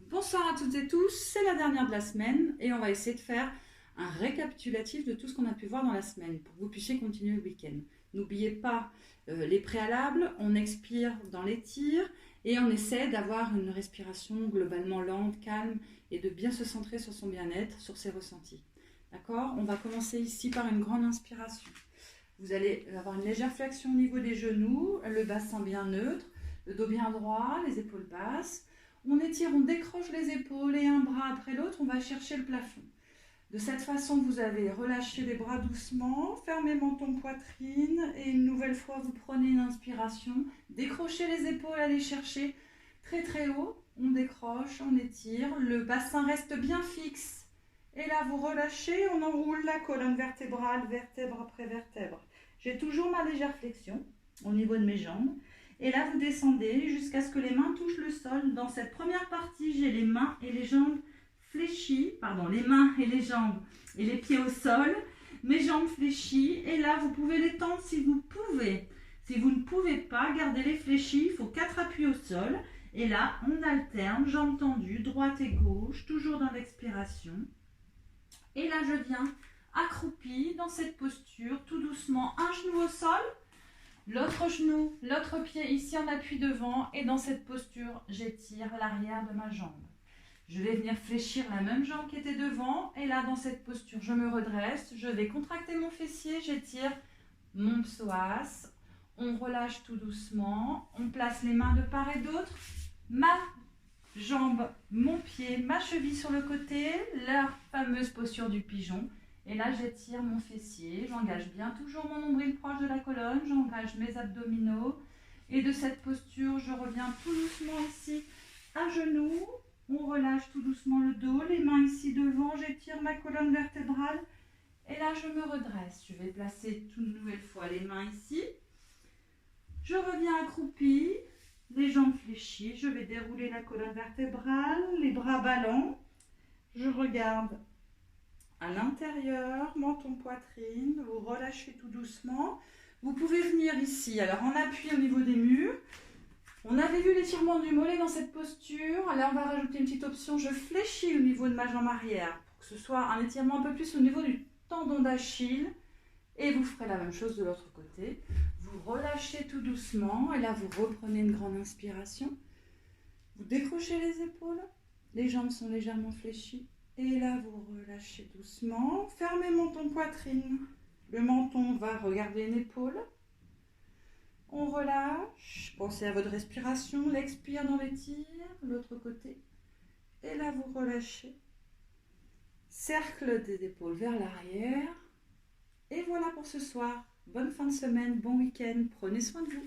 Bonsoir à toutes et tous, c'est la dernière de la semaine et on va essayer de faire un récapitulatif de tout ce qu'on a pu voir dans la semaine pour que vous puissiez continuer le week-end. N'oubliez pas les préalables, on expire dans les tirs et on essaie d'avoir une respiration globalement lente, calme et de bien se centrer sur son bien-être, sur ses ressentis. D'accord? On va commencer ici par une grande inspiration. Vous allez avoir une légère flexion au niveau des genoux, le bassin bien neutre, le dos bien droit, les épaules basses. On étire, on décroche les épaules et un bras après l'autre, on va chercher le plafond. De cette façon, vous allez relâcher les bras doucement, fermez menton, poitrine et une nouvelle fois, vous prenez une inspiration, décrochez les épaules, allez chercher très très haut, on décroche, on étire, le bassin reste bien fixe. Et là, vous relâchez, on enroule la colonne vertébrale, vertèbre après vertèbre. J'ai toujours ma légère flexion au niveau de mes jambes. Et là, vous descendez jusqu'à ce que les mains touchent le sol. Dans cette première partie, j'ai les mains et les jambes fléchies. Pardon, les mains et les jambes et les pieds au sol. Mes jambes fléchies. Et là, vous pouvez les tendre si vous pouvez. Si vous ne pouvez pas, gardez-les fléchies. Il faut 4 appuis au sol. Et là, on alterne, jambes tendues, droite et gauche, toujours dans l'expiration. Et là, je viens accroupie dans cette posture, tout doucement, un genou au sol, l'autre genou, l'autre pied ici en appui devant. Et dans cette posture, j'étire l'arrière de ma jambe. Je vais venir fléchir la même jambe qui était devant. Et là, dans cette posture, je me redresse. Je vais contracter mon fessier, j'étire mon psoas. On relâche tout doucement. On place les mains de part et d'autre. Ma jambe, mon pied, ma cheville sur le côté, la fameuse posture du pigeon. Et là, j'étire mon fessier, j'engage bien toujours mon nombril proche de la colonne, j'engage mes abdominaux. Et de cette posture, je reviens tout doucement ici à genoux. On relâche tout doucement le dos, les mains ici devant, j'étire ma colonne vertébrale. Et là, je me redresse. Je vais placer une nouvelle fois les mains ici. Je reviens accroupie. Les jambes fléchies, je vais dérouler la colonne vertébrale, les bras ballants. Je regarde à l'intérieur, menton, poitrine, vous relâchez tout doucement. Vous pouvez venir ici, alors en appui au niveau des murs. On avait vu l'étirement du mollet dans cette posture. Là, on va rajouter une petite option, je fléchis au niveau de ma jambe arrière pour que ce soit un étirement un peu plus au niveau du tendon d'Achille. Et vous ferez la même chose de l'autre côté. Vous relâchez tout doucement et là vous reprenez une grande inspiration. Vous décrochez les épaules, les jambes sont légèrement fléchies et là vous relâchez doucement. Fermez menton poitrine, le menton va regarder une épaule. On relâche, pensez à votre respiration, l'expire dans les tirs, l'autre côté. Et là vous relâchez. Cercle des épaules vers l'arrière. Et voilà pour ce soir. Bonne fin de semaine, bon week-end, prenez soin de vous.